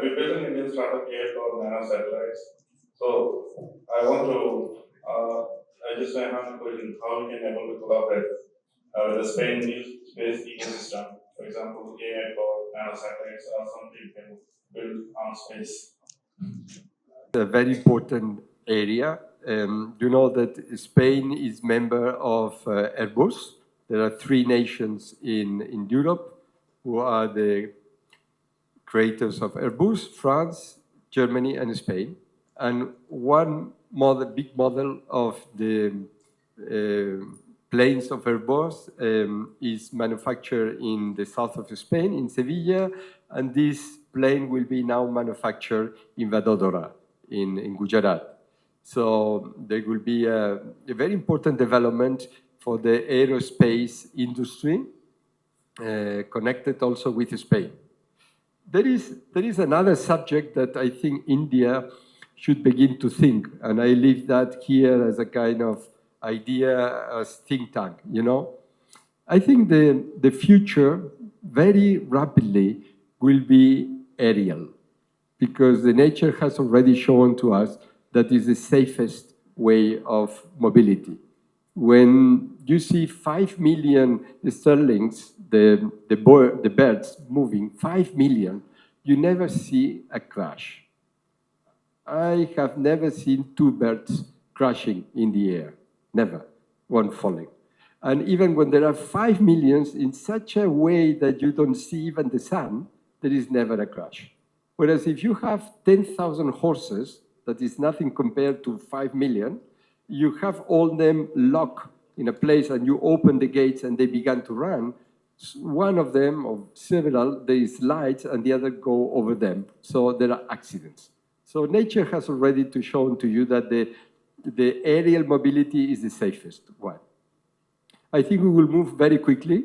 we built an Indian startup here called Nano Satellites. So I want to, I just have a question, how we can able to collaborate with the space ecosystem. For example, AI for nano satellites or something you can build on space. A very important area. You know that Spain is member of Airbus. There are three nations in Europe who are the creators of Airbus: France, Germany, and Spain. And one big model of the planes of Airbus is manufactured in the south of Spain, in Sevilla, and this plane will be now manufactured in Vadodara, in Gujarat. So there will be a very important development for the aerospace industry, connected also with Spain. There is another subject that I think India should begin to think, and I leave that here as a kind of idea as think tank, you know. I think the future very rapidly will be aerial, because the nature has already shown to us that is the safest way of mobility. When you see 5 million starlings, the birds moving, 5 million, you never see a crash. I have never seen two birds crashing in the air, never, one falling. And even when there are 5 millions in such a way that you don't see even the sun, there is never a crash. Whereas if you have 10,000 horses, that is nothing compared to 5 million, you have all them locked in a place and you open the gates and they begin to run. One of them, or several, there is lights and the other go over them. So there are accidents. So nature has already shown to you that the aerial mobility is the safest one. I think we will move very quickly.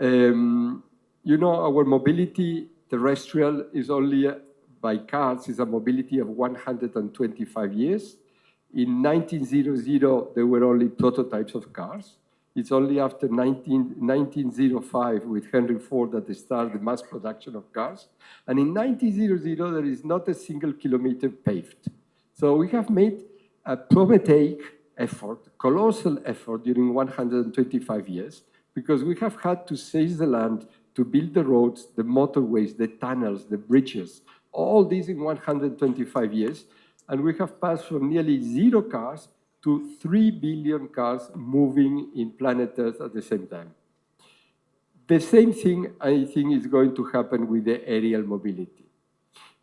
You know, our mobility terrestrial is only by cars is a mobility of 125 years. In 1900, there were only prototypes of cars. It's only after 1905 with Henry Ford that they started the mass production of cars. And in 1900, there is not a single kilometer paved. So we have made a Prometeic effort, colossal effort during 125 years, because we have had to seize the land, to build the roads, the motorways, the tunnels, the bridges, all these in 125 years. And we have passed from nearly 0 cars to 3 billion cars moving in planet Earth at the same time. The same thing, I think, is going to happen with the aerial mobility.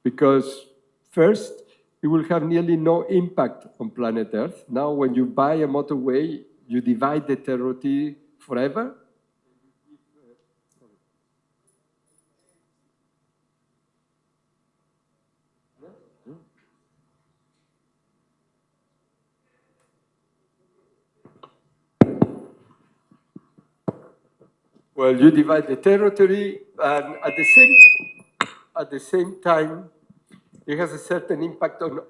Because first, it will have nearly no impact on planet Earth. Now, when you buy a motorway, you divide the territory forever. Well, you divide the territory, and at the same time, it has a certain impact on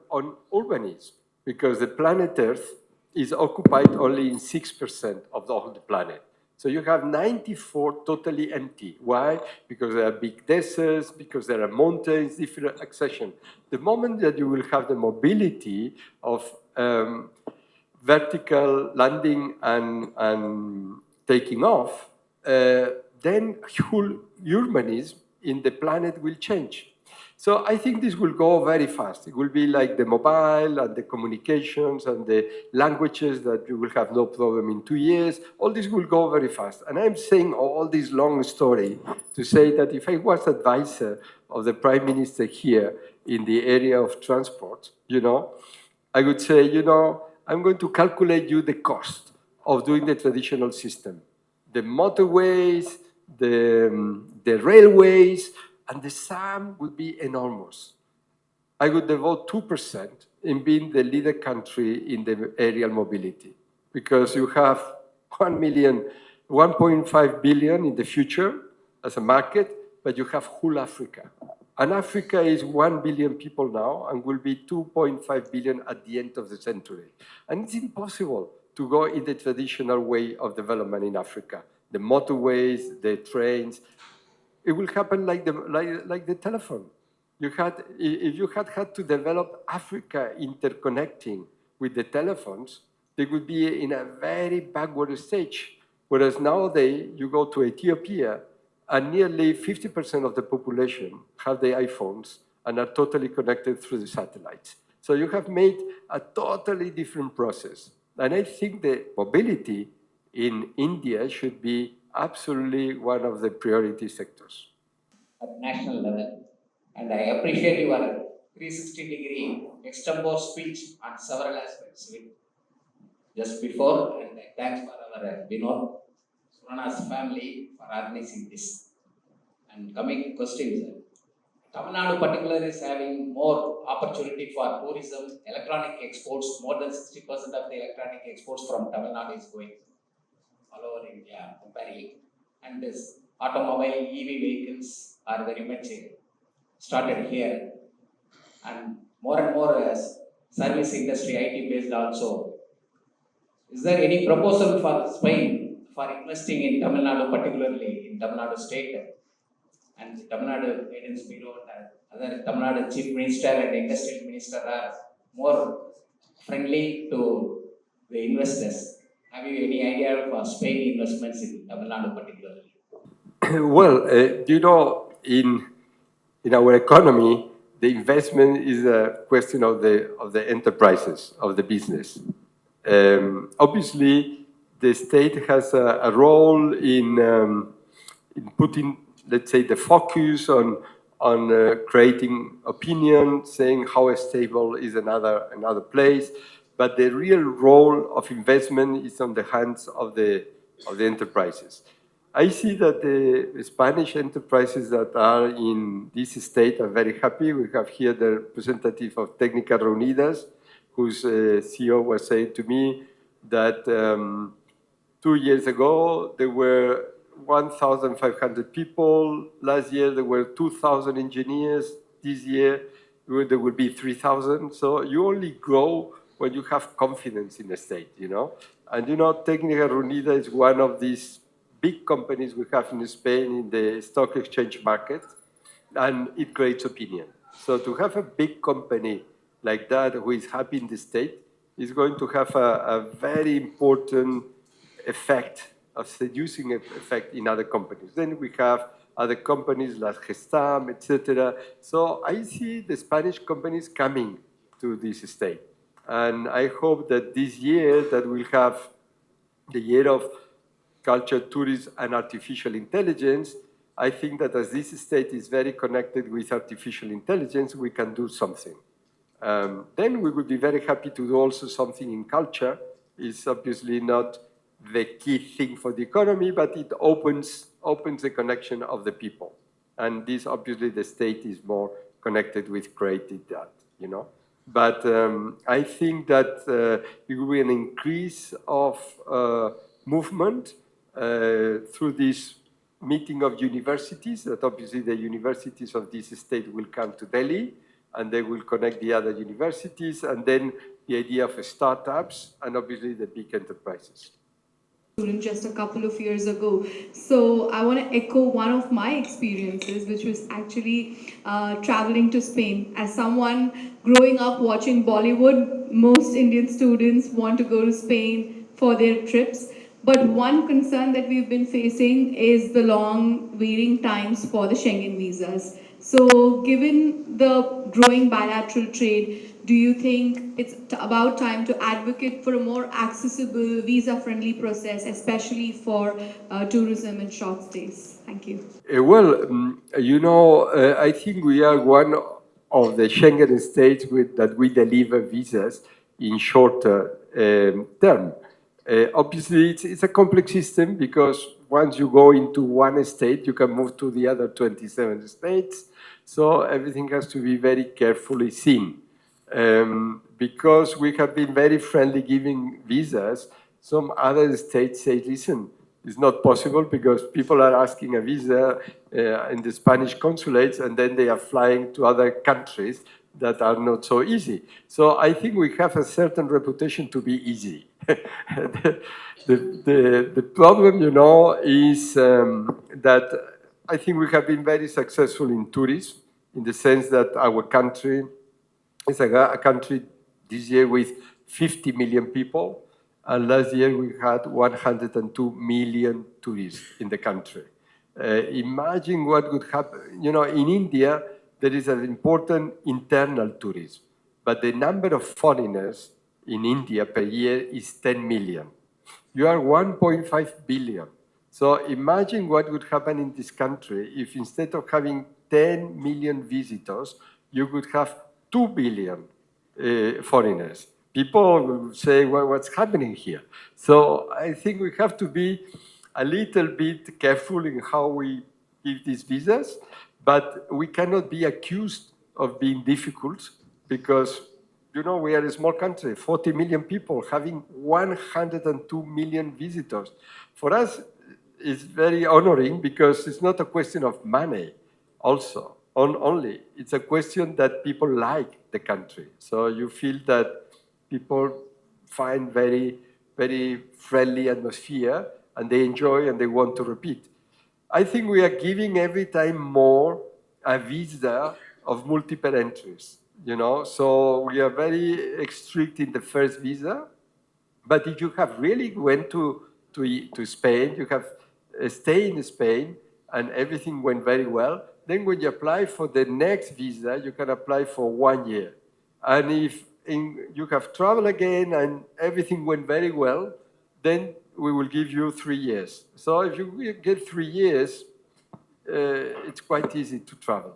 urbanism, because the planet Earth is occupied only in 6% of the whole planet. So you have 94 totally empty. Why? Because there are big deserts, because there are mountains, different accession. The moment that you will have the mobility of vertical landing and taking off, then whole urbanism in the planet will change. So I think this will go very fast. It will be like the mobile and the communications and the languages that you will have no problem in 2 years. All this will go very fast. And I'm saying all this long story to say that if I was advisor of the Prime Minister here in the area of transport, you know, I would say, you know, I'm going to calculate you the cost of doing the traditional system. The motorways, the railways, and the sum would be enormous. I would devote 2% in being the leader country in the aerial mobility, because you have 1.5 billion in the future as a market, but you have whole Africa. And Africa is 1 billion people now and will be 2.5 billion at the end of the century. And it's impossible to go in the traditional way of development in Africa. The motorways, the trains, it will happen like the telephone. if you had to develop Africa interconnecting with the telephones, they would be in a very backward stage. Whereas nowadays, you go to Ethiopia, and nearly 50% of the population have the iPhones and are totally connected through the satellites. So you have made a totally different process. And I think the mobility in India should be absolutely one of the priority sectors. At national level. And I appreciate your 360-degree extempore speech on several aspects with just before. And thanks for our Vinod Surana's family for organizing this. And coming questions, Tamil Nadu particularly is having more opportunity for tourism, electronic exports. More than 60% of the electronic exports from Tamil Nadu is going all over India comparing. And this automobile EV vehicles are very much started here. And more service industry, IT based also. Is there any proposal for Spain for investing in Tamil Nadu, particularly in Tamil Nadu state? And Tamil Nadu Guidance Bureau and other Tamil Nadu Chief Minister and Industrial Minister are more friendly to the investors. Have you any idea for Spain investments in Tamil Nadu particularly? Well, in our economy, the investment is a question of the enterprises, of the business. Obviously, the state has a role in putting, let's say, the focus on creating opinion, saying how stable is another place. But the real role of investment is on the hands of the enterprises. I see that the Spanish enterprises that are in this state are very happy. We have here the representative of Técnicas Reunidas, whose CEO was saying to me that 2 years ago there were 1,500 people. Last year there were 2,000 engineers. This year there will be 3,000. So you only grow when you have confidence in the state, And Técnicas Reunidas is one of these big companies we have in Spain in the stock exchange market, and it creates opinion. So to have a big company like that who is happy in the state is going to have a very important effect, of seducing effect in other companies. Then we have other companies like Gestam, etc. So I see the Spanish companies coming to this state. And I hope that this year that we'll have the year of culture, tourism, and artificial intelligence, I think that as this state is very connected with artificial intelligence, we can do something. Then we would be very happy to do also something in culture. It's obviously not the key thing for the economy, but it opens the connection of the people. And this, obviously, the state is more connected with creating that, But I think that there will be an increase of movement through this meeting of universities, that obviously the universities of this state will come to Delhi, and they will connect the other universities, and then the idea of startups, and obviously the big enterprises. Just a couple of years ago. So I want to echo one of my experiences, which was actually traveling to Spain. As someone growing up watching Bollywood, most Indian students want to go to Spain for their trips. But one concern that we've been facing is the long waiting times for the Schengen visas. So given the growing bilateral trade, do you think it's about time to advocate for a more accessible, visa-friendly process, especially for tourism and short stays? Thank you. I think we are one of the Schengen states that we deliver visas in shorter term. Obviously, it's a complex system because once you go into one state, you can move to the other 27 states. So everything has to be very carefully seen. Because we have been very friendly giving visas, some other states say, listen, it's not possible because people are asking a visa in the Spanish consulates and then they are flying to other countries that are not so easy. So I think we have a certain reputation to be easy. the problem, is that I think we have been very successful in tourism, in the sense that our country is a country this year with 50 million people, and last year we had 102 million tourists in the country. Imagine what would happen. You know, in India, there is an important internal tourism, but the number of foreigners in India per year is 10 million. You are 1.5 billion. So imagine what would happen in this country if instead of having 10 million visitors, you could have 2 billion foreigners. People will say, well, what's happening here? So I think we have to be a little bit careful in how we give these visas, but we cannot be accused of being difficult because, you know, we are a small country, 40 million people having 102 million visitors. For us, it's very honoring because it's not a question of money also, only. It's a question that people like the country. So you feel that people find very, very friendly atmosphere and they enjoy and they want to repeat. I think we are giving every time more a visa of multiple entries, you know? So we are very strict in the first visa, but if you have really went to Spain, you have stayed in Spain and everything went very well, then when you apply for the next visa, you can apply for 1 year. And if you have traveled again and everything went very well, then we will give you 3 years. So if you get 3 years, it's quite easy to travel.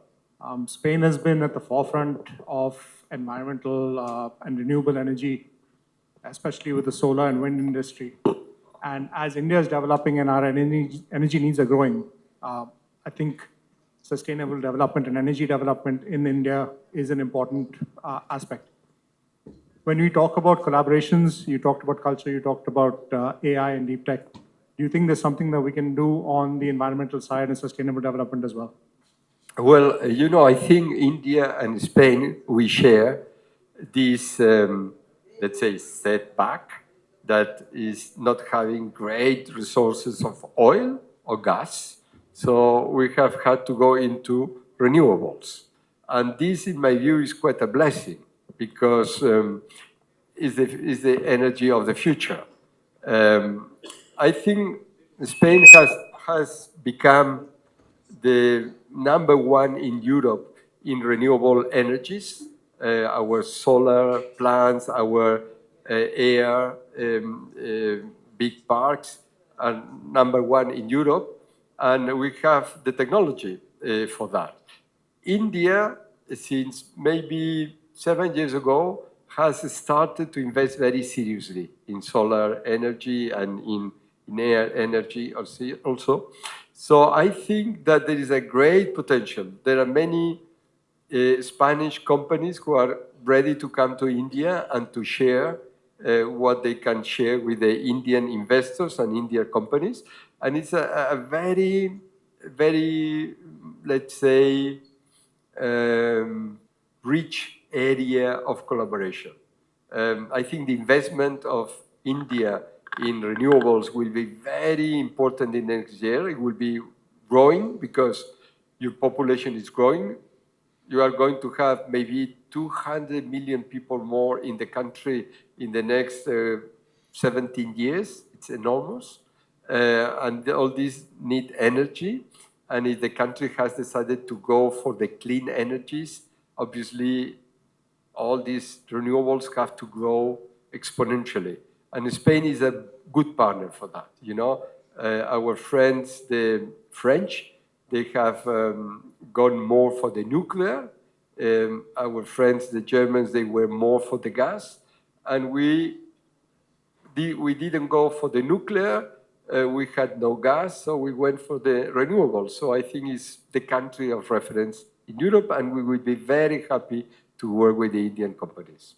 Spain has been at the forefront of environmental and renewable energy, especially with the solar and wind industry. And as India is developing and our energy needs are growing, I think sustainable development and energy development in India is an important aspect. When we talk about collaborations, you talked about culture, you talked about AI and deep tech. Do you think there's something that we can do on the environmental side and sustainable development as well? Well, you know, I think India and Spain, we share this, let's say, setback that is not having great resources of oil or gas. So we have had to go into renewables. And this, in my view, is quite a blessing because it's the energy of the future. I think Spain has become the #1 in Europe in renewable energies. Our solar plants, our air, big parks are #1 in Europe, and we have the technology for that. India, since maybe 7 years ago, has started to invest very seriously in solar energy and in air energy also. So I think that there is a great potential. There are many Spanish companies who are ready to come to India and to share what they can share with the Indian investors and Indian companies. And it's a very, very, let's say, rich area of collaboration. I think the investment of India in renewables will be very important in next year. It will be growing because your population is growing. You are going to have maybe 200 million people more in the country in the next 17 years. It's enormous. And all these need energy. And if the country has decided to go for the clean energies, obviously all these renewables have to grow exponentially. And Spain is a good partner for that. You know, our friends, the French, they have gone more for the nuclear. Our friends, the Germans, they were more for the gas. And we didn't go for the nuclear. We had no gas, so we went for the renewables. So I think it's the country of reference in Europe, and we would be very happy to work with the Indian companies.